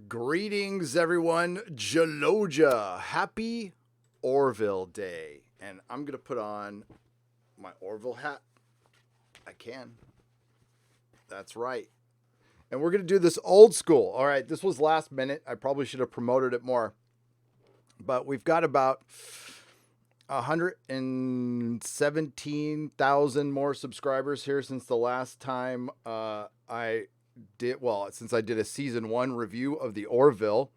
Greetings, everyone. Jaloja. Happy Orville Day. And I'm going to put on my Orville hat. I can. That's right. And we're going to do this old school. All right, this was last minute. I probably should have promoted it more. But we've got about 117,000 more subscribers here since the last time since I did a season 1 review of the Orville.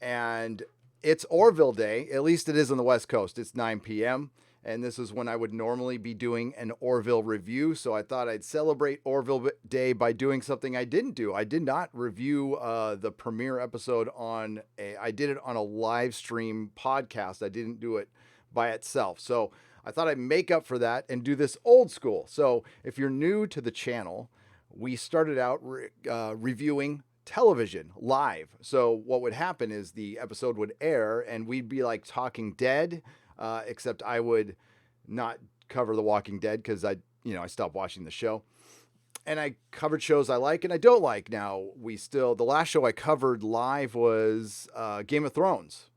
And it's Orville Day. At least it is on the West Coast. It's 9 p.m. And this is when I would normally be doing an Orville review. So I thought I'd celebrate Orville Day by doing something I didn't do. I did not review the premiere episode I did it on a live stream podcast. I didn't do it by itself. So I thought I'd make up for that and do this old school. So if you're new to the channel, we started out reviewing television live. So what would happen is the episode would air and we'd be like Talking Dead, except I would not cover The Walking Dead because I stopped watching the show. And I covered shows I like and I don't like. Now the last show I covered live was Game of Thrones.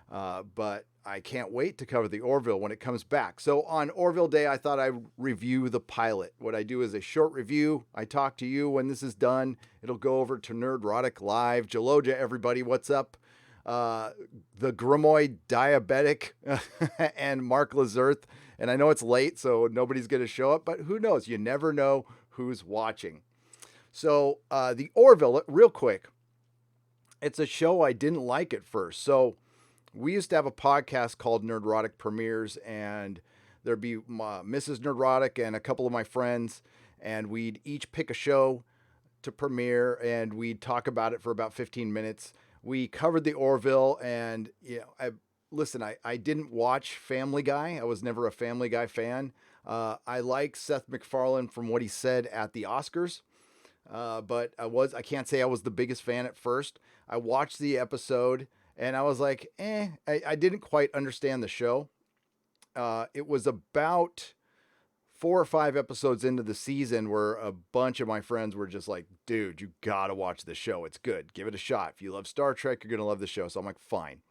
But I can't wait to cover the Orville when it comes back. So on Orville Day, I thought I'd review the pilot. What I do is a short review. I talk to you when this is done. It'll go over to Nerdrotic Live. Jaloja, everybody, what's up? The Grimoy Diabetic and Mark Lazerth. And I know it's late, so nobody's going to show up, but who knows? You never know who's watching. So the Orville, real quick, it's a show I didn't like at first. So we used to have a podcast called Nerdrotic Premieres, and there'd be Mrs. Nerdrotic and a couple of my friends, and we'd each pick a show to premiere, and we'd talk about it for about 15 minutes. We covered the Orville, and I didn't watch Family Guy. I was never a Family Guy fan. I like Seth MacFarlane from what he said at the Oscars, but I can't say I was the biggest fan at first. I watched the episode, and I was like, I didn't quite understand the show. It was about 4 or 5 episodes into the season where a bunch of my friends were just like, dude, you gotta watch the show. It's good. Give it a shot. If you love Star Trek, you're gonna love the show. So I'm like, fine.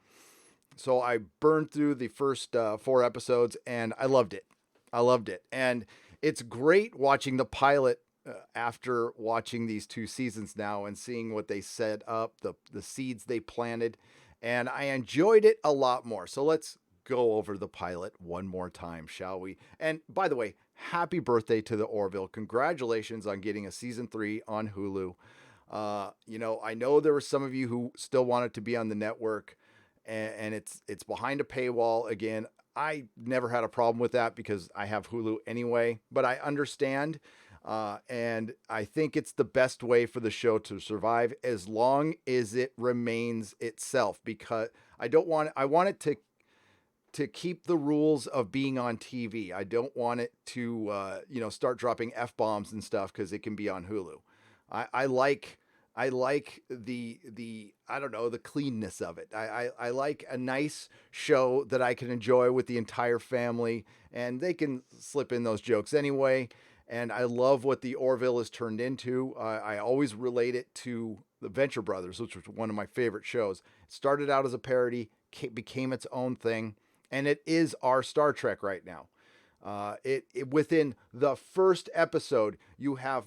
So I burned through the first 4 episodes and I loved it. And it's great watching the pilot after watching these 2 seasons now and seeing what they set up, the seeds they planted. And I enjoyed it a lot more. So let's go over the pilot one more time, shall we? And by the way, happy birthday to the Orville. Congratulations on getting a season 3 on Hulu. I know there were some of you who still want it to be on the network, and it's behind a paywall. Again, I never had a problem with that because I have Hulu anyway, but I understand. And I think it's the best way for the show to survive as long as it remains itself, because I want it to keep the rules of being on TV. I don't want it to, start dropping F-bombs and stuff because it can be on Hulu. I like the cleanness of it. I like a nice show that I can enjoy with the entire family, and they can slip in those jokes anyway. And I love what the Orville has turned into. I always relate it to the Venture Brothers, which was one of my favorite shows. It started out as a parody, became its own thing, and it is our Star Trek right now. Within the first episode, you have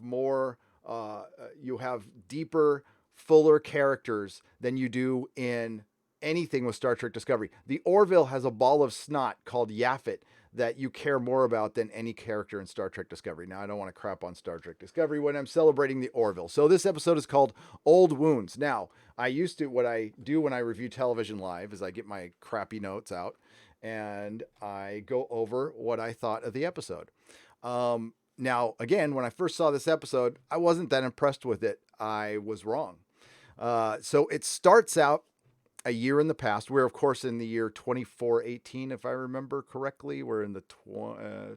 deeper, fuller characters than you do in anything with Star Trek Discovery. The Orville has a ball of snot called Yaphet that you care more about than any character in Star Trek Discovery. Now, I don't want to crap on Star Trek Discovery when I'm celebrating the Orville. So this episode is called Old Wounds. Now, what I do when I review television live is I get my crappy notes out and I go over what I thought of the episode. Now, again, when I first saw this episode, I wasn't that impressed with it. I was wrong. So it starts out a year in the past. We're, of course, in the year 2418, if I remember correctly. We're in the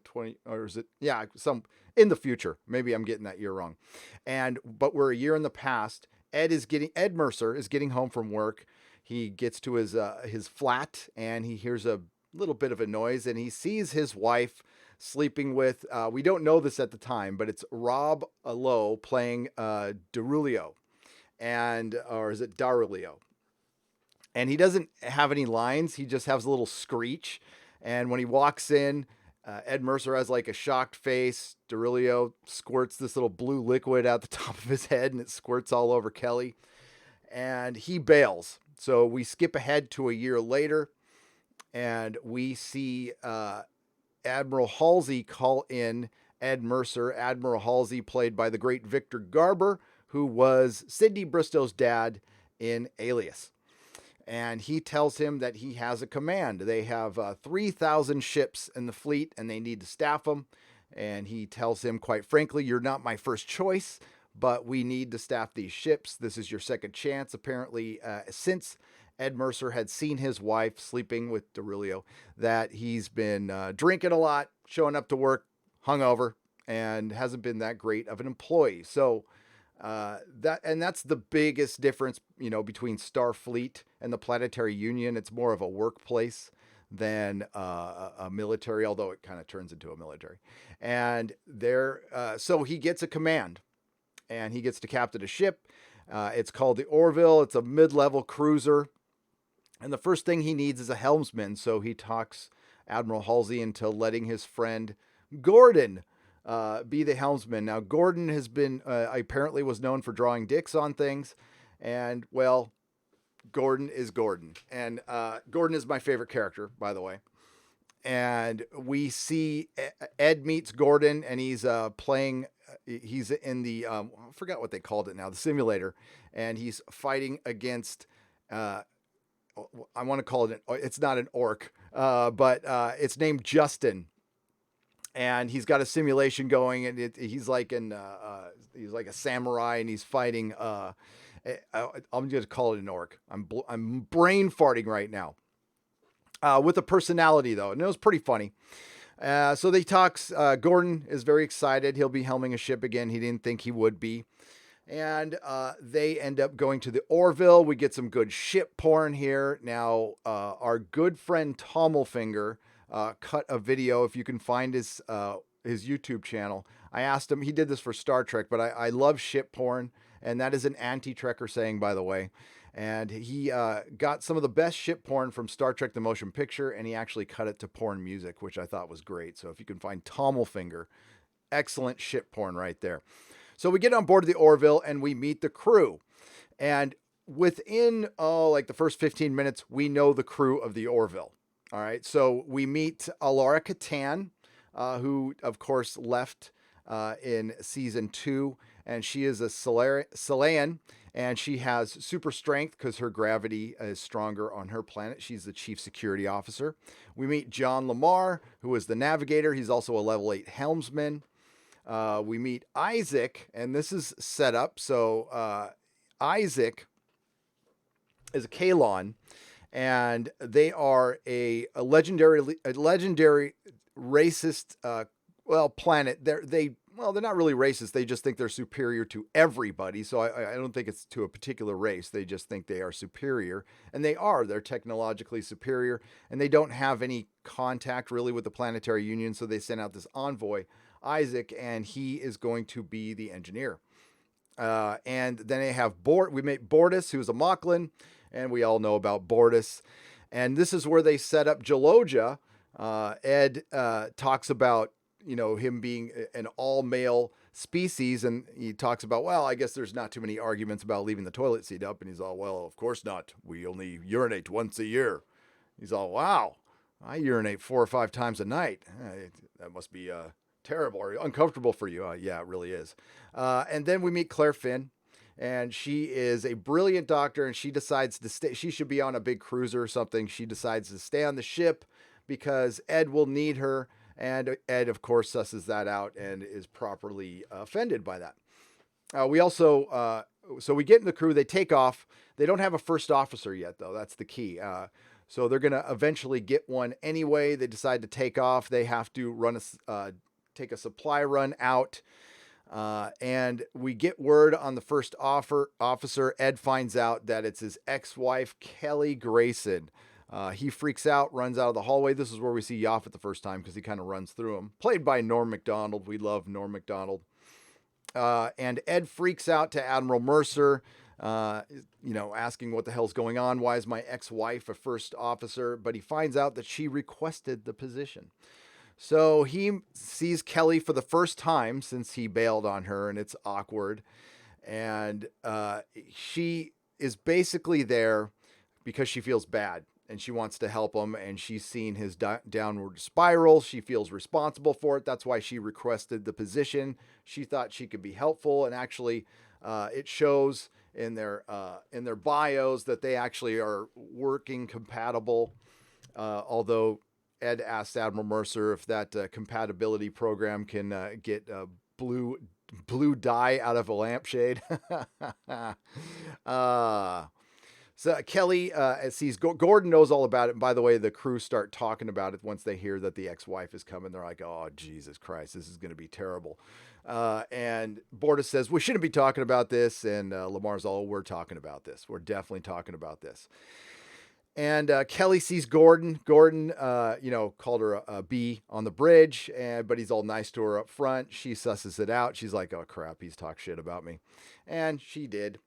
20, or is it? Yeah, in the future. Maybe I'm getting that year wrong. But we're a year in the past. Ed Mercer is getting home from work. He gets to his flat and he hears a little bit of a noise and he sees his wife sleeping with, we don't know this at the time, but it's Rob Lowe playing Derulio. or is it Darilio? And he doesn't have any lines. He just has a little screech. And when he walks in, Ed Mercer has like a shocked face. Darilio squirts this little blue liquid out the top of his head, and it squirts all over Kelly. And he bails. So we skip ahead to a year later, and we see Admiral Halsey call in Ed Mercer. Admiral Halsey, played by the great Victor Garber, who was Sidney Bristow's dad in Alias. And he tells him that he has a command. They have 3,000 ships in the fleet, and they need to staff them. And he tells him, quite frankly, you're not my first choice, but we need to staff these ships. This is your second chance. Apparently, since Ed Mercer had seen his wife sleeping with Darilio, that he's been drinking a lot, showing up to work hungover, and hasn't been that great of an employee. So that's the biggest difference, between Starfleet and the Planetary Union. It's more of a workplace than a military, although it kind of turns into a military. And so he gets a command, and he gets to captain a ship. It's called the Orville. It's a mid-level cruiser. And the first thing he needs is a helmsman. So he talks Admiral Halsey into letting his friend Gordon be the helmsman. Now, Gordon has been, apparently was known for drawing dicks on things. And, well, Gordon is Gordon. And Gordon is my favorite character, by the way. And we see Ed meets Gordon, and he's playing, he's in the, I forgot what they called it now, the simulator. And he's fighting against, I want to call it, it's not an orc, but it's named Justin. And he's got a simulation going, and he's like he's like a samurai, and he's fighting. I'm going to call it an orc. I'm brain farting right now. With a personality though, and it was pretty funny. So they talks. Gordon is very excited. He'll be helming a ship again. He didn't think he would be. And they end up going to the Orville. We get some good ship porn here. Now, our good friend Tommelfinger cut a video. If you can find his YouTube channel, I asked him. He did this for Star Trek, but I love ship porn, and that is an anti-Trekker saying, by the way. And he got some of the best ship porn from Star Trek: The Motion Picture, and he actually cut it to porn music, which I thought was great. So if you can find Tommelfinger, excellent ship porn right there. So we get on board the Orville, and we meet the crew. And within, like the first 15 minutes, we know the crew of the Orville. All right. So we meet Alara Katan, who, of course, left in season 2. And she is a Selayan, and she has super strength because her gravity is stronger on her planet. She's the chief security officer. We meet John Lamar, who is the navigator. He's also a level 8 helmsman. We meet Isaac, and this is set up. So Isaac is a Kalon, and they are a legendary racist planet. They're not really racist. They just think they're superior to everybody. So I don't think it's to a particular race. They just think they are superior, and they are. They're technologically superior, and they don't have any contact really with the Planetary Union. So they sent out this envoy, Isaac, and he is going to be the engineer. And then they have we meet Bortus, who's a Moclan, and we all know about Bortus. And this is where they set up Jaloja. Ed talks about, him being an all-male species, and he talks about, well, I guess there's not too many arguments about leaving the toilet seat up, and he's all, well, of course not. We only urinate once a year. He's all, wow, I urinate 4 or 5 times a night. That must be terrible or uncomfortable for you. Yeah, it really is. And then we meet Claire Finn, and she is a brilliant doctor, and she decides to stay. She should be on a big cruiser or something. She decides to stay on the ship because Ed will need her. And Ed, of course, susses that out and is properly offended by that. We also, so we get in the crew, they take off. They don't have a first officer yet, though. That's the key. So they're going to eventually get one anyway. They decide to take off. They have to take a supply run out. And we get word on the first officer. Ed finds out that it's his ex-wife, Kelly Grayson. He freaks out, runs out of the hallway. This is where we see Yaphet the first time because he kind of runs through him. Played by Norm Macdonald. We love Norm Macdonald. And Ed freaks out to Admiral Mercer. asking what the hell's going on. Why is my ex-wife a first officer? But he finds out that she requested the position. So he sees Kelly for the first time since he bailed on her, and it's awkward. And she is basically there because she feels bad and she wants to help him. And she's seen his downward spiral. She feels responsible for it. That's why she requested the position. She thought she could be helpful. And actually, it shows in their bios that they actually are working compatible. Although Ed asked Admiral Mercer if that compatibility program can get blue dye out of a lampshade. So Kelly sees Gordon knows all about it. And by the way, the crew start talking about it once they hear that the ex-wife is coming. They're like, oh, Jesus Christ, this is going to be terrible. And Borda says, we shouldn't be talking about this. And Lamar's all, we're talking about this. We're definitely talking about this. And Kelly sees Gordon. Gordon, called her a B on the bridge, but he's all nice to her up front. She susses it out. She's like, oh, crap, he's talked shit about me. And she did.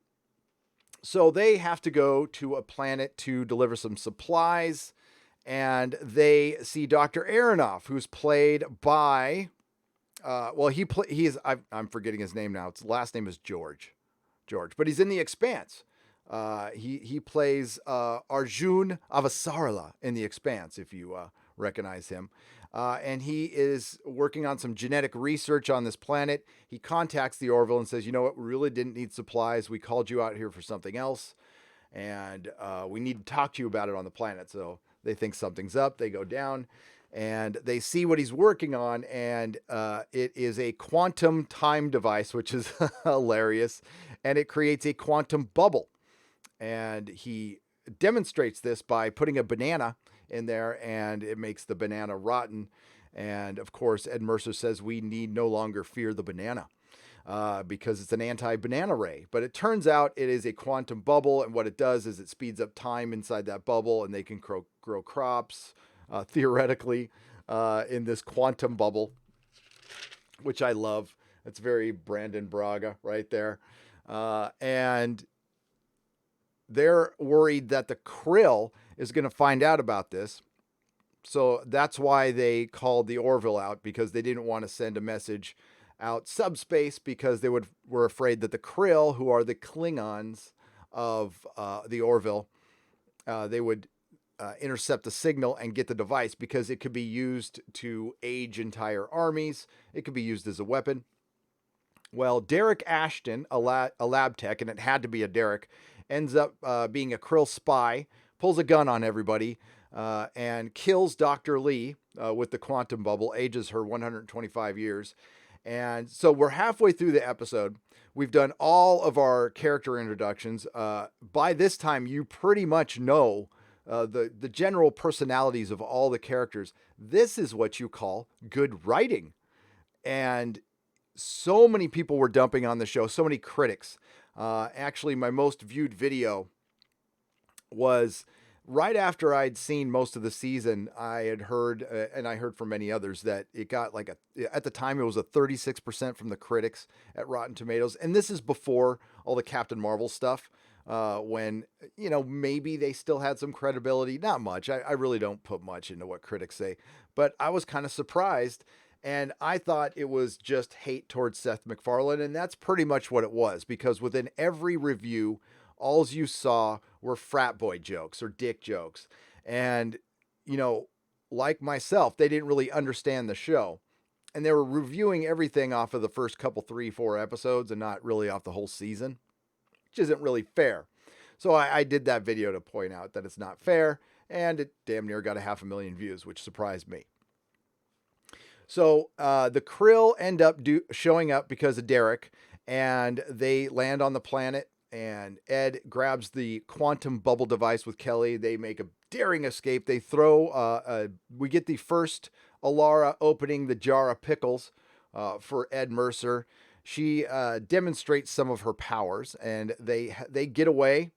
So they have to go to a planet to deliver some supplies. And they see Dr. Aronoff, who's played by, I'm forgetting his name now. His last name is George, but he's in The Expanse. He plays Arjun Avasarala in The Expanse, if you recognize him. And he is working on some genetic research on this planet. He contacts the Orville and says, you know what, we really didn't need supplies. We called you out here for something else. And we need to talk to you about it on the planet. So they think something's up. They go down and they see what he's working on. And it is a quantum time device, which is hilarious. And it creates a quantum bubble. And he demonstrates this by putting a banana in there, and it makes the banana rotten. And of course, Ed Mercer says we need no longer fear the banana because it's an anti-banana ray. But it turns out it is a quantum bubble, and what it does is it speeds up time inside that bubble, and they can grow crops theoretically in this quantum bubble, which I love. It's very Brandon Braga right there. And they're worried that the Krill is going to find out about this. So that's why they called the Orville out, because they didn't want to send a message out subspace, because they were afraid that the Krill, who are the Klingons of the Orville, they would intercept the signal and get the device, because it could be used to age entire armies. It could be used as a weapon. Well, Derek Ashton, a lab tech, and it had to be a Derek, ends up being a Krill spy, pulls a gun on everybody, and kills Dr. Lee with the quantum bubble, ages her 125 years. And so we're halfway through the episode. We've done all of our character introductions. By this time, you pretty much know the general personalities of all the characters. This is what you call good writing. And so many people were dumping on the show, so many critics. Actually, my most viewed video was right after I'd seen most of the season. I had heard, and I heard from many others, that it got at the time, it was a 36% from the critics at Rotten Tomatoes. And this is before all the Captain Marvel stuff, when, maybe they still had some credibility. Not much. I really don't put much into what critics say, but I was kind of surprised. And I thought it was just hate towards Seth MacFarlane, and that's pretty much what it was, because within every review, all you saw were frat boy jokes or dick jokes. And, like myself, they didn't really understand the show. And they were reviewing everything off of the first couple, 3-4 episodes and not really off the whole season, which isn't really fair. So I did that video to point out that it's not fair, and it damn near got 500,000 views, which surprised me. So the Krill end up showing up because of Derek, and they land on the planet, and Ed grabs the quantum bubble device with Kelly. They make a daring escape. They we get the first Alara opening the jar of pickles for Ed Mercer. She demonstrates some of her powers, and they get away.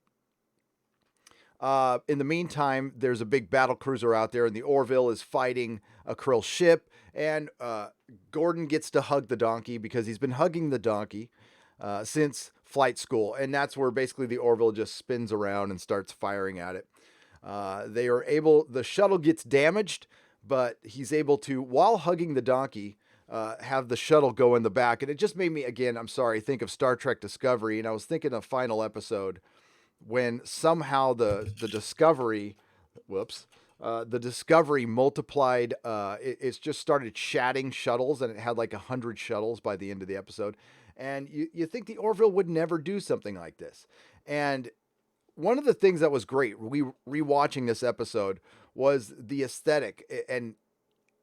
In the meantime, there's a big battle cruiser out there, and the Orville is fighting a Krill ship. And Gordon gets to hug the donkey, because he's been hugging the donkey since flight school, and that's where basically the Orville just spins around and starts firing at it. The shuttle gets damaged, but he's able to, while hugging the donkey, have the shuttle go in the back. And it just made me, again, I'm sorry, think of Star Trek Discovery. And I was thinking of final episode when somehow the Discovery, the Discovery multiplied, it's just started shatting shuttles, and it had like 100 shuttles by the end of the episode. And you think the Orville would never do something like this. And one of the things that was great, rewatching this episode, was the aesthetic. And,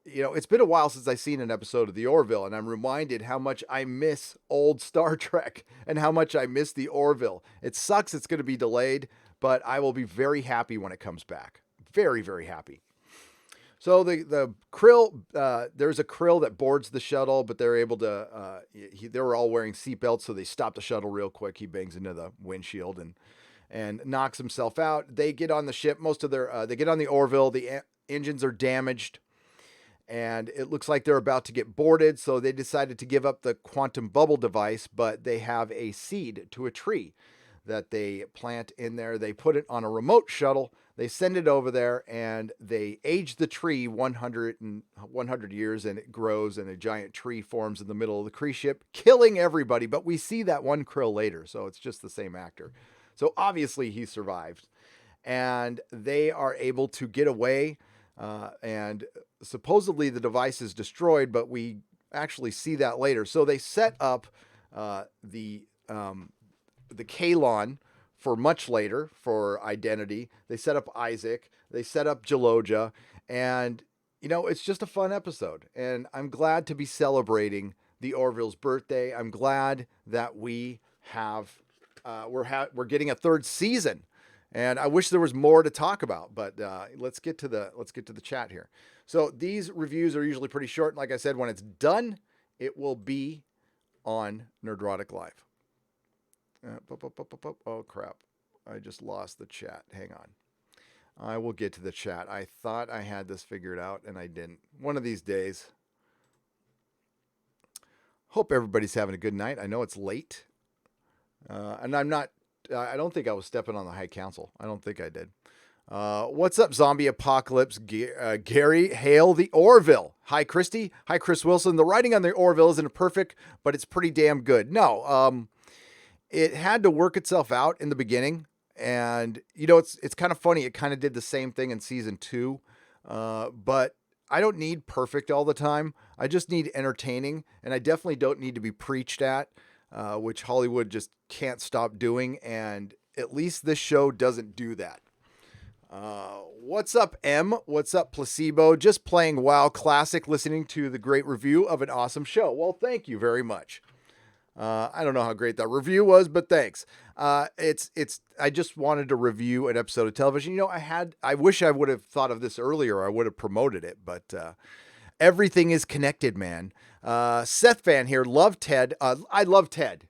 it's been a while since I've seen an episode of the Orville, and I'm reminded how much I miss old Star Trek and how much I miss the Orville. It sucks it's going to be delayed, but I will be very happy when it comes back. Very, very happy. So the Krill, there's a Krill that boards the shuttle, but they're able to, they were all wearing seatbelts, so they stop the shuttle real quick. He bangs into the windshield and knocks himself out. They get on the ship. They get on the Orville. The engines are damaged, and it looks like they're about to get boarded. So they decided to give up the quantum bubble device, but they have a seed to a tree that they plant in there. They put it on a remote shuttle. They send it over there, and they age the tree 100 years, and it grows, and a giant tree forms in the middle of the Kree ship, killing everybody. But we see that one Krill later, so it's just the same actor. So obviously he survived, and they are able to get away, and supposedly the device is destroyed, but we actually see that later. So they set up the Kalon for much later for identity. They set up Isaac. They set up Jaloja. And, it's just a fun episode. And I'm glad to be celebrating the Orville's birthday. I'm glad that we have, we're getting a third season. And I wish there was more to talk about, but let's get to the chat here. So these reviews are usually pretty short. Like I said, when it's done, it will be on Nerdrotic Live. Oh, crap. I just lost the chat. Hang on. I will get to the chat. I thought I had this figured out, and I didn't. One of these days. Hope everybody's having a good night. I know it's late. And I don't think I was stepping on the High Council. I don't think I did. What's up, Zombie Apocalypse? Gary, hail the Orville. Hi, Christy. Hi, Chris Wilson. The writing on the Orville isn't perfect, but it's pretty damn good. No, it had to work itself out in the beginning. And, it's kind of funny. It kind of did the same thing in season 2. But I don't need perfect all the time. I just need entertaining. And I definitely don't need to be preached at, which Hollywood just can't stop doing. And at least this show doesn't do that. What's up, M? What's up, Placebo? Just playing WoW Classic, listening to the great review of an awesome show. Well, thank you very much. I don't know how great that review was, but thanks. I just wanted to review an episode of television. I wish I would have thought of this earlier. I would have promoted it, but, everything is connected, man. Seth Fan here. Love Ted. I love Ted.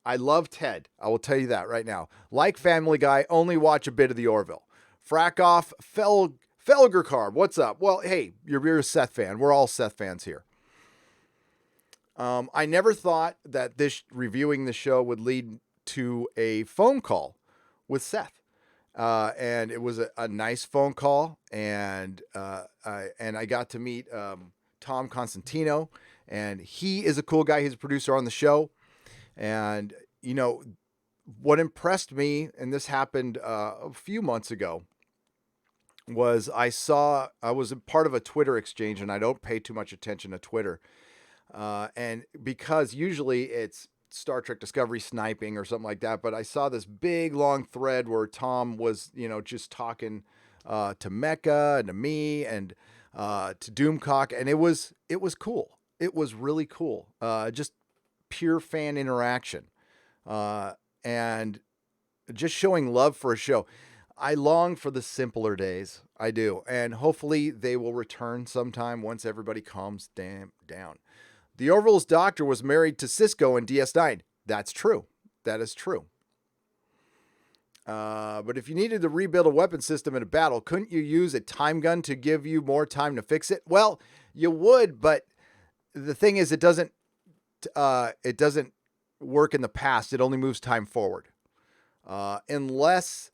I love Ted. I will tell you that right now. Like Family Guy, only watch a bit of the Orville. Frack off. Felger Carb. What's up? Well, hey, you're a Seth fan. We're all Seth fans here. I never thought that reviewing the show would lead to a phone call with Seth. And it was a nice phone call. And I got to meet Tom Constantino, and he is a cool guy. He's a producer on the show. And, what impressed me, and this happened a few months ago, was I was a part of a Twitter exchange, and I don't pay too much attention to Twitter. And because usually it's Star Trek Discovery sniping or something like that, but I saw this big long thread where Tom was, just talking to Mecca and to me and to Doomcock, and it was cool. It was really cool. Just pure fan interaction, and just showing love for a show. I long for the simpler days. I do. And hopefully they will return sometime once everybody calms down. The Orville's doctor was married to Cisco in DS9. That's true. That is true. But if you needed to rebuild a weapon system in a battle, couldn't you use a time gun to give you more time to fix it? Well, you would, but the thing is, it doesn't work in the past. It only moves time forward. Unless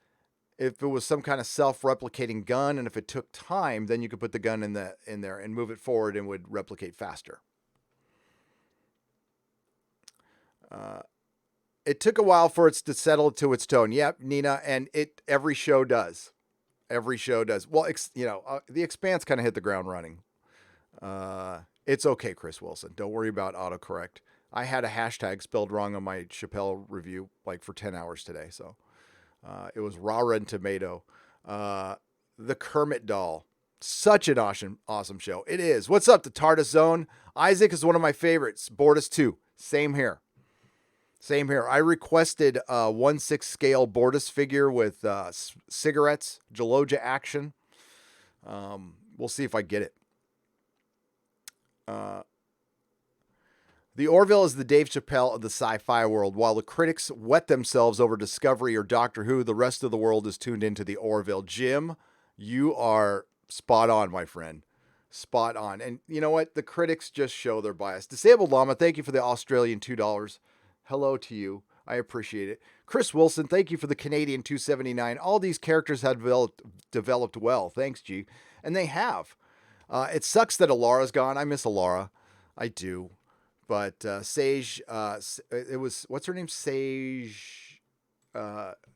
if it was some kind of self-replicating gun, and if it took time, then you could put the gun in there and move it forward and would replicate faster. It took a while for it to settle to its tone. Yep, Nina, and every show does. Every show does. Well, The Expanse kind of hit the ground running. It's okay, Chris Wilson. Don't worry about autocorrect. I had a hashtag spelled wrong on my Chappelle review like for 10 hours today. So it was Raw Red Tomato. The Kermit Doll. Such an awesome show. It is. What's up, the TARDIS Zone? Isaac is one of my favorites. Bortus 2. Same here. Same here. I requested a 1/6 scale Bortus figure with cigarettes, Geloja action. We'll see if I get it. The Orville is the Dave Chappelle of the sci-fi world. While the critics wet themselves over Discovery or Doctor Who, the rest of the world is tuned into the Orville. Jim, you are spot on, my friend. Spot on. And you know what? The critics just show their bias. Disabled Llama, thank you for the Australian $2. Hello to you. I appreciate it. Chris Wilson, thank you for the Canadian $2.79. All these characters have developed well. Thanks, G. And they have. It sucks that Alara's gone. I miss Alara. I do. But Sage, what's her name? Sage.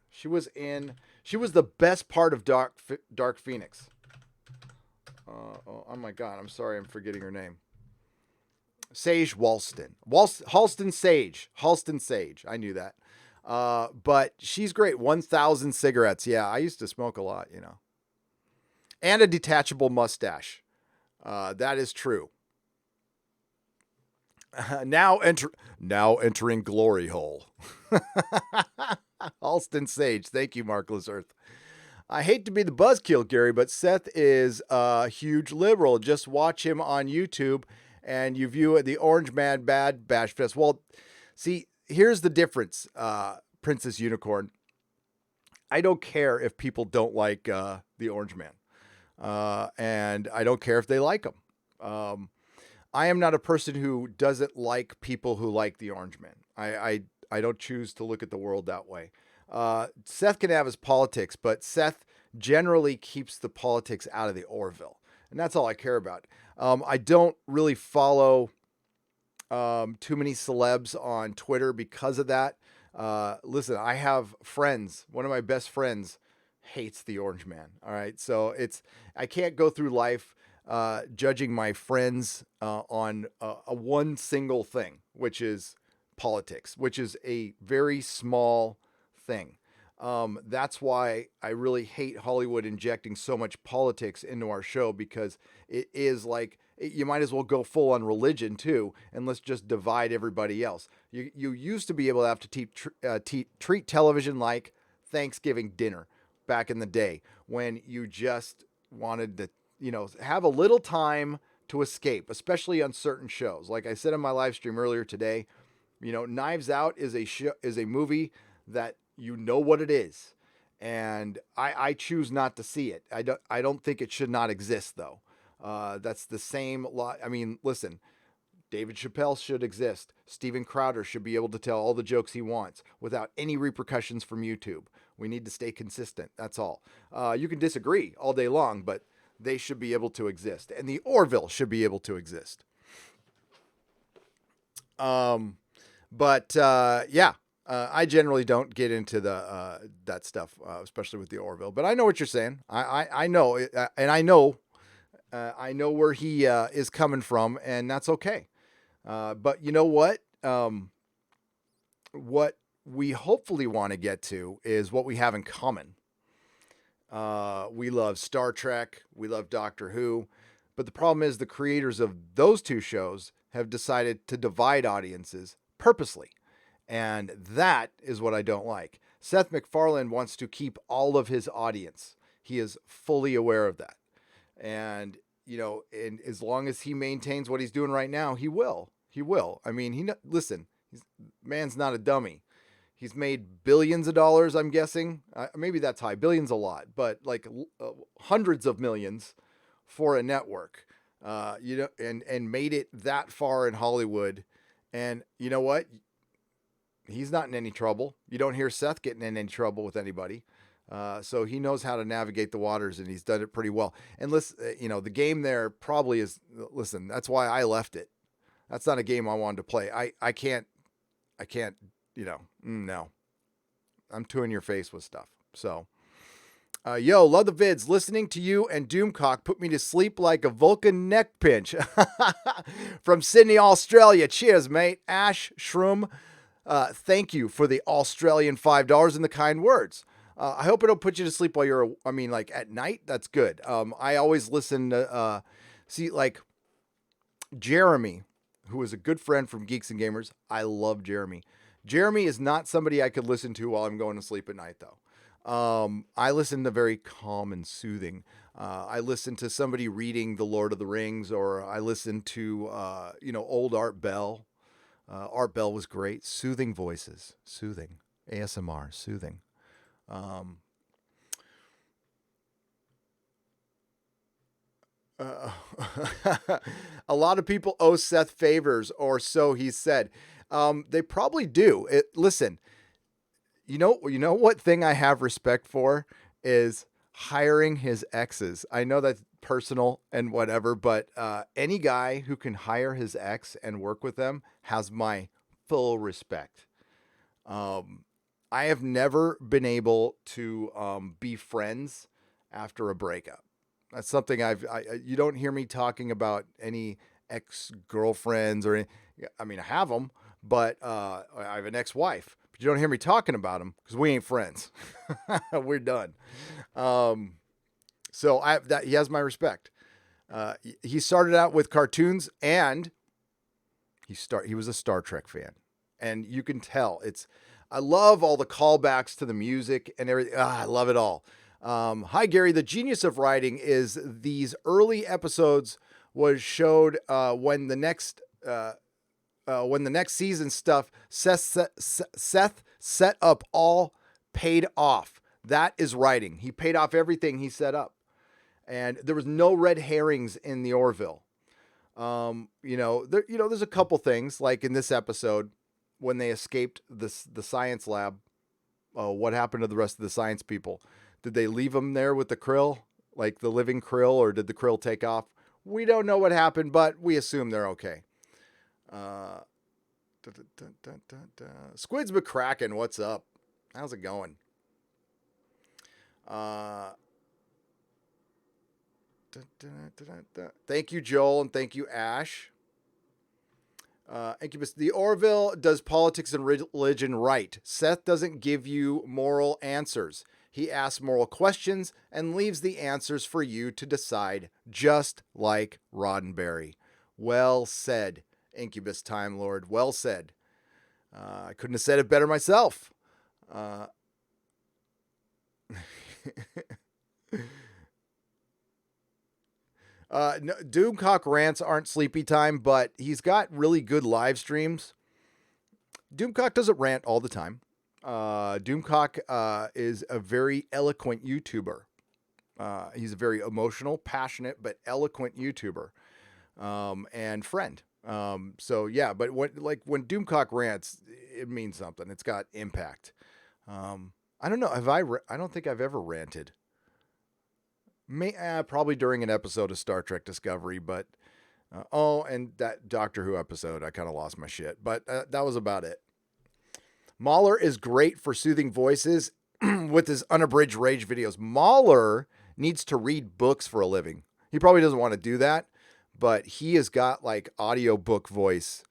She was the best part of Dark Phoenix. Oh my God. I'm sorry. I'm forgetting her name. Sage Halston. Halston Sage. I knew that. But she's great. 1,000 cigarettes. Yeah, I used to smoke a lot, And a detachable mustache. That is true. Now entering glory hole. Halston Sage. Thank you, Markless Earth. I hate to be the buzzkill, Gary, but Seth is a huge liberal. Just watch him on YouTube and you view the Orange Man Bad Bash Fest. Well, see, here's the difference, Princess Unicorn. I don't care if people don't like the Orange Man. And I don't care if they like him. I am not a person who doesn't like people who like the Orange Man. I don't choose to look at the world that way. Seth can have his politics, but Seth generally keeps the politics out of the Orville. And that's all I care about. I don't really follow too many celebs on Twitter because of that. Listen, I have friends. One of my best friends hates the Orange Man. All right. So I can't go through life judging my friends on a one single thing, which is politics, which is a very small thing. That's why I really hate Hollywood injecting so much politics into our show, because it is like, you might as well go full on religion too, and let's just divide everybody else. You used to be able to have to treat television like Thanksgiving dinner back in the day, when you just wanted to, have a little time to escape, especially on certain shows. Like I said in my live stream earlier today, Knives Out is a movie that what it is. And I choose not to see it. I don't think it should not exist though. That's the same lot. I mean, listen, David Chappelle should exist. Steven Crowder should be able to tell all the jokes he wants without any repercussions from YouTube. We need to stay consistent. That's all. You can disagree all day long, but they should be able to exist. And the Orville should be able to exist. I generally don't get into that stuff, especially with the Orville. But I know what you're saying. I know, and I know where he is coming from, and that's okay. But you know what? What we hopefully want to get to is what we have in common. We love Star Trek. We love Doctor Who. But the problem is the creators of those two shows have decided to divide audiences purposely. And that is what I don't like. Seth MacFarlane wants to keep all of his audience. He is fully aware of that. And, and as long as he maintains what he's doing right now, he will. He will. I mean, man's not a dummy. He's made billions of dollars, I'm guessing. Maybe that's high. Billions a lot, but like hundreds of millions for a network, and made it that far in Hollywood. And you know what? He's not in any trouble. You don't hear Seth getting in any trouble with anybody. So he knows how to navigate the waters, and he's done it pretty well. And listen, the game there probably is. Listen, that's why I left it. That's not a game I wanted to play. I can't. No. I'm too in your face with stuff. So, yo, love the vids. Listening to you and Doomcock put me to sleep like a Vulcan neck pinch. From Sydney, Australia. Cheers, mate. Ash Shroom. Thank you for the Australian $5 and the kind words. I hope it'll put you to sleep while you're, at night. That's good. I always listen to, Jeremy, who is a good friend from Geeks and Gamers. I love Jeremy. Jeremy is not somebody I could listen to while I'm going to sleep at night, though. I listen to very calm and soothing. I listen to somebody reading The Lord of the Rings, or I listen to, old Art Bell. Art Bell was great. Soothing voices. Soothing. ASMR. Soothing. A lot of people owe Seth favors, or so he said. They probably do. Listen, you know what thing I have respect for is hiring his exes. I know that's personal and whatever, but any guy who can hire his ex and work with them has my full respect. I have never been able to be friends after a breakup. That's something you don't hear me talking about any ex-girlfriends or any, I have them, but I have an ex-wife, but you don't hear me talking about them because we ain't friends. We're done. So he has my respect. He started out with cartoons, and he was a Star Trek fan, and you can tell I love all the callbacks to the music and everything. I love it all. Hi, Gary. The genius of writing is these early episodes was showed when the next season stuff Seth set up all paid off. That is writing. He paid off everything he set up, and there was no red herrings in the Orville. There's a couple things like in this episode when they escaped the science lab. What happened to the rest of the science people? Did they leave them there with the krill, like the living krill, or did the krill take off? We don't know what happened, but we assume they're okay. Squid's McCracken, what's up? How's it going? Thank you, Joel, and thank you, Ash. Incubus, the Orville does politics and religion right. Seth doesn't give you moral answers. He asks moral questions and leaves the answers for you to decide, just like Roddenberry. Well said, Incubus Time Lord. Well said. I couldn't have said it better myself. Doomcock rants aren't sleepy time, but he's got really good live streams. Doomcock doesn't rant all the time. Doomcock is a very eloquent YouTuber. He's a very emotional, passionate, but eloquent YouTuber and friend. So yeah, but when Doomcock rants, it means something. It's got impact. I don't know. I don't think I've ever ranted. Probably during an episode of Star Trek Discovery, but and that Doctor Who episode, I kind of lost my shit, but that was about it. Mahler is great for soothing voices with his unabridged rage videos. Mahler needs to read books for a living. He probably doesn't want to do that, but he has got like audiobook voice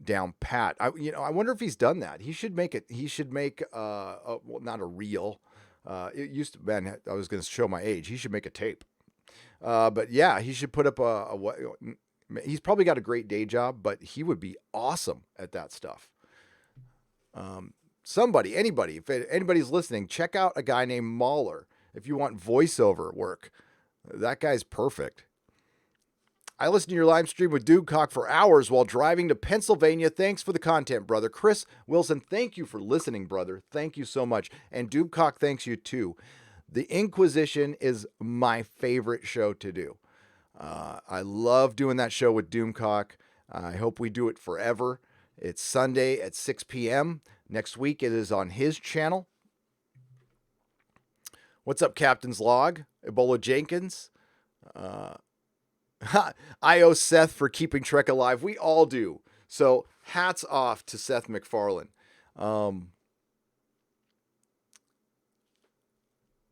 down pat. I wonder if he's done that. He should make it. He should make not a reel. It used to, man, I was going to show my age. He should make a tape. But yeah, he should put up he's probably got a great day job, but he would be awesome at that stuff. Anybody, if anybody's listening, check out a guy named Mahler. If you want voiceover work, that guy's perfect. I listened to your live stream with Doomcock for hours while driving to Pennsylvania. Thanks for the content, brother. Chris Wilson, thank you for listening, brother. Thank you so much. And Doomcock thanks you too. The Inquisition is my favorite show to do. I love doing that show with Doomcock. I hope we do it forever. It's Sunday at 6 p.m. Next week, it is on his channel. What's up, Captain's Log? Ebola Jenkins. I owe Seth for keeping Trek alive. We all do. So hats off to Seth MacFarlane.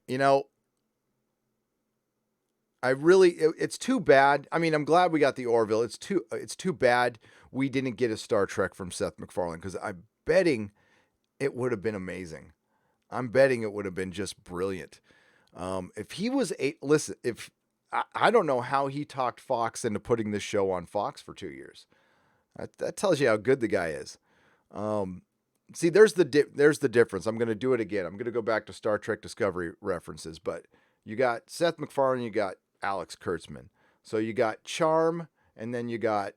You know, it's too bad. I mean, I'm glad we got the Orville. It's too bad we didn't get a Star Trek from Seth MacFarlane, because I'm betting it would have been amazing. I'm betting it would have been just brilliant. If he was I don't know how he talked Fox into putting this show on Fox for 2 years. That tells you how good the guy is. See, there's the difference. I'm going to do it again. I'm going to go back to Star Trek Discovery references, but you got Seth MacFarlane, you got Alex Kurtzman. So you got Charm, and then you got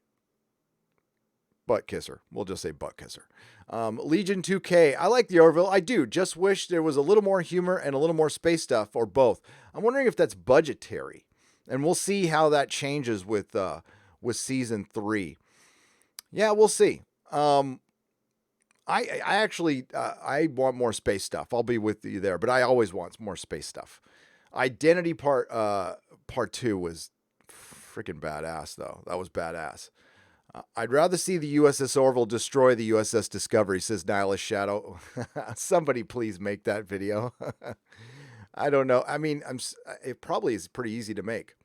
Butt Kisser. We'll just say Butt Kisser. Legion 2K. I like the Orville. I do. Just wish there was a little more humor and a little more space stuff, or both. I'm wondering if that's budgetary, and we'll see how that changes with season 3. Yeah, we'll see. I actually I want more space stuff. I'll be with you there, but I always want more space stuff. Identity part 2 was freaking badass, though. That was badass. I'd rather see the U.S.S. Orville destroy the U.S.S. Discovery, says Nihilist Shadow. Somebody please make that video. I don't know. I mean, it probably is pretty easy to make.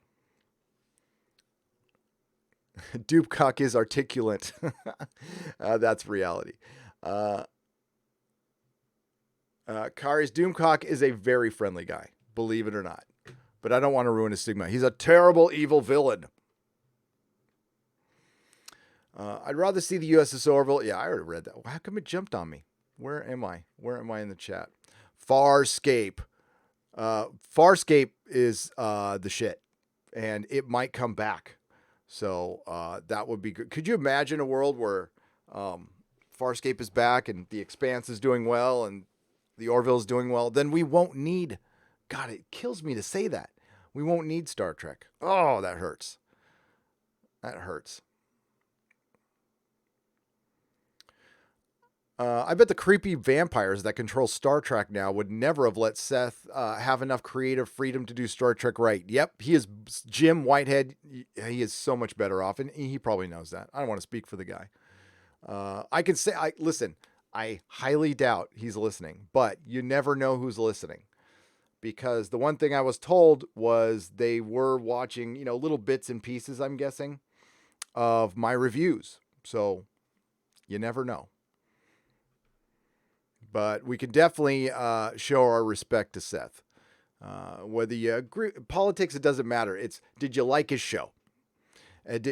Dupecock is articulate. That's reality. Kari's Doomcock is a very friendly guy, believe it or not. But I don't want to ruin his stigma. He's a terrible, evil villain. I'd rather see the U.S.S. Orville. Yeah, I already read that. How come it jumped on me? Where am I? Where am I in the chat? Farscape. Farscape is the shit. And it might come back. So that would be good. Could you imagine a world where Farscape is back and The Expanse is doing well and the Orville is doing well? Then we won't need... God, it kills me to say that. We won't need Star Trek. Oh, that hurts. That hurts. I bet the creepy vampires that control Star Trek now would never have let Seth have enough creative freedom to do Star Trek right. Yep, he is Jim Whitehead. He is so much better off, and he probably knows that. I don't want to speak for the guy. I can say, listen, I highly doubt he's listening, but you never know who's listening. Because the one thing I was told was they were watching, little bits and pieces, I'm guessing, of my reviews. So you never know. But we can definitely show our respect to Seth. Whether you agree, politics, it doesn't matter. It's, did you like his show? And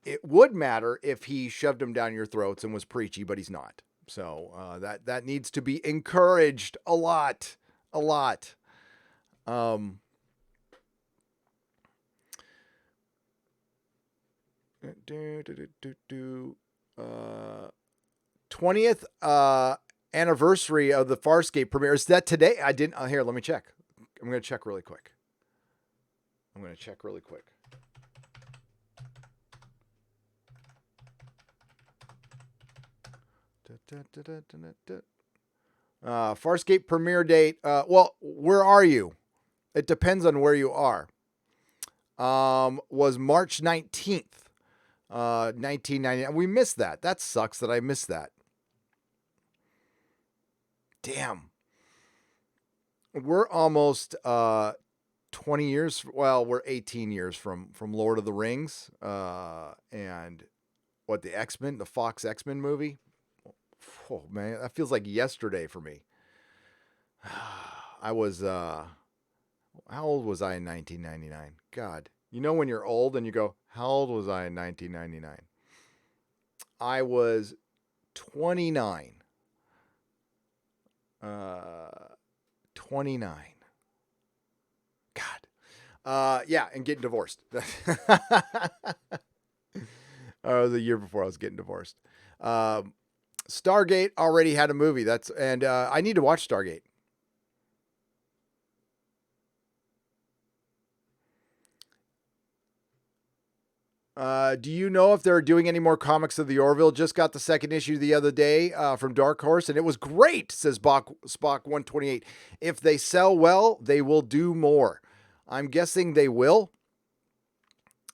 it would matter if he shoved them down your throats and was preachy, but he's not. So that needs to be encouraged a lot. 20th anniversary of the Farscape premiere. Is that today? I didn't. Here, let me check. I'm going to check really quick. Farscape premiere date. Well, where are you? It depends on where you are. Was March 19th, 1999. We missed that. That sucks that I missed that. Damn. We're almost 20 years. Well, we're 18 years from Lord of the Rings and what, the X-Men, the Fox X-Men movie. Oh man, that feels like yesterday for me. I was how old was I in 1999? God, when you're old and you go, how old was I in 1999? I was 29. 29. God. Yeah, and getting divorced. The year before I was getting divorced. Stargate already had a movie. I need to watch Stargate. Do you know if they're doing any more comics of the Orville? Just got the second issue the other day from Dark Horse, and it was great, says Spock 128. If they sell well, they will do more. I'm guessing they will,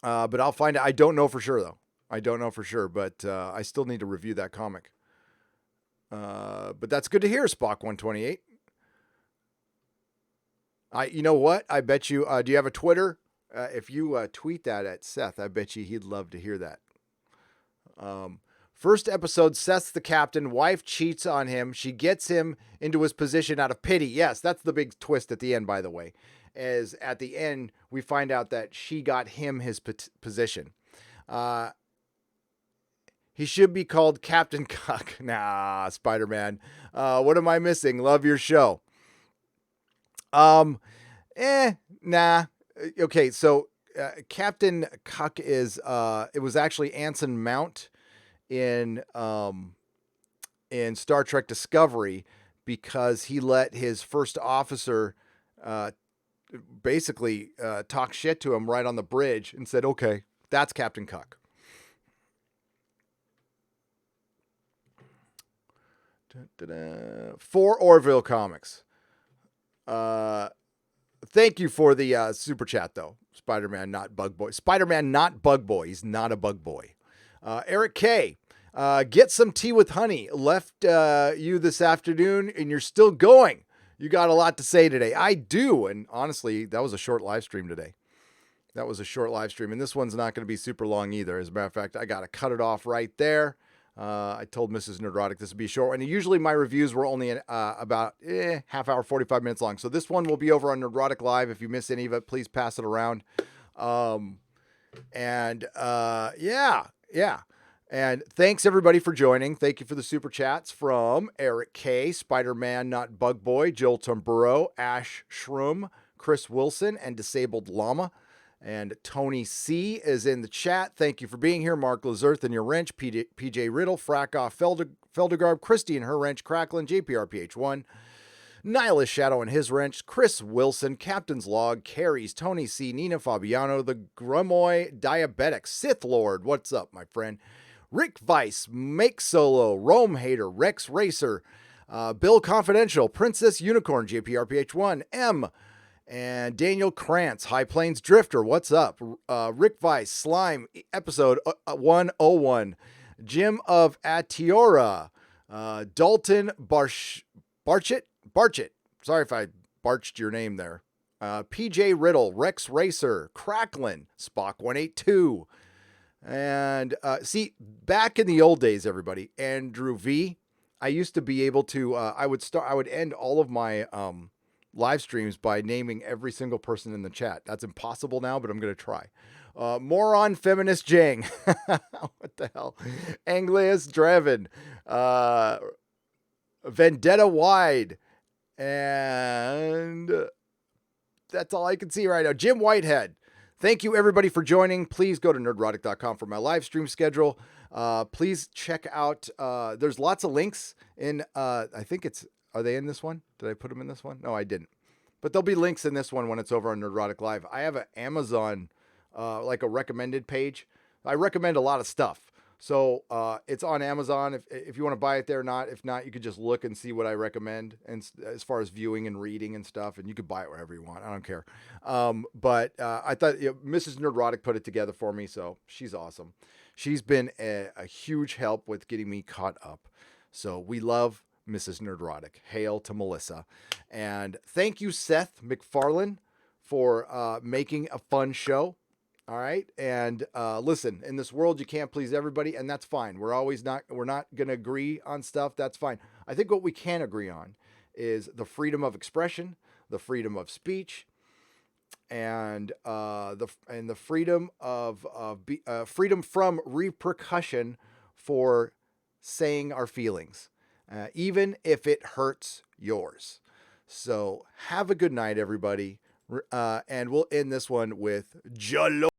but I'll find out. I don't know for sure, though. I don't know for sure, but I still need to review that comic. But that's good to hear, Spock 128. You know what? I bet you. Do you have a Twitter? If you tweet that at Seth, I bet you he'd love to hear that. First episode, Seth's the captain. Wife cheats on him. She gets him into his position out of pity. Yes, that's the big twist at the end, by the way. As at the end, we find out that she got him his position. He should be called Captain Cuck. Nah, Spider-Man. What am I missing? Love your show. Nah. Okay, so Captain Cuck is it was actually Anson Mount in Star Trek Discovery, because he let his first officer basically talk shit to him right on the bridge and said, "Okay, that's Captain Cuck." For Orville Comics. Thank you for the super chat, though. Spider-Man, not Bug Boy. Spider-Man, not Bug Boy. He's not a Bug Boy. Eric K. Get some tea with honey. Left you this afternoon, and you're still going. You got a lot to say today. I do, and honestly, that was a short live stream today. And this one's not going to be super long either. As a matter of fact, I got to cut it off right there. I told Mrs. Nerdrotic this would be short, and usually my reviews were only about half hour, 45 minutes long. So this one will be over on Nerdrotic Live. If you miss any of it, please pass it around. Yeah. And thanks everybody for joining. Thank you for the super chats from Eric K, Spider-Man Not Bug Boy, Joel Tumburo, Ash Shroom, Chris Wilson, and Disabled Llama. And Tony C is in the chat. Thank you for being here. Mark Lazerth and your wrench, PJ Riddle, Frackoff Feldegarb, Christy and her wrench, Cracklin, JPRPH1, Nihilist Shadow and his wrench, Chris Wilson, Captain's Log, Carries, Tony C, Nina Fabiano, the Grumoy Diabetic, Sith Lord, what's up, my friend? Rick Weiss, Make Solo, Rome Hater, Rex Racer, Bill Confidential, Princess Unicorn, JPRPH1, M, and Daniel Krantz, High Plains Drifter, what's up? Rick Weiss, Slime, episode 101. Jim of Atiora, Dalton Barchett. Sorry if I barched your name there. PJ Riddle, Rex Racer, Cracklin, Spock 182. And see, back in the old days, everybody, Andrew V, I used to be able to, I would end all of my live streams by naming every single person in the chat. That's impossible now, but I'm going to try. Moron Feminist Jang. What the hell? Anglius Draven. Vendetta Wide. And that's all I can see right now. Jim Whitehead. Thank you, everybody, for joining. Please go to nerdrotic.com for my live stream schedule. Please check out, there's lots of links in, I think it's, are they in this one? Did I put them in this one? No, I didn't. But there'll be links in this one when it's over on Nerdrotic Live. I have an Amazon, like a recommended page. I recommend a lot of stuff. So it's on Amazon if you want to buy it there or not. If not, you could just look and see what I recommend, and as far as viewing and reading and stuff, and you could buy it wherever you want. I don't care. But I thought Mrs. Nerdrotic put it together for me, so she's awesome. She's been a huge help with getting me caught up. So we love Mrs. Nerdrotic. Hail to Melissa. And thank you, Seth MacFarlane, for making a fun show. All right. And listen, in this world, you can't please everybody, and that's fine. We're not going to agree on stuff. That's fine. I think what we can agree on is the freedom of expression, the freedom of speech, and the freedom freedom from repercussion for saying our feelings, even if it hurts yours. So have a good night, everybody. And we'll end this one with Jalo.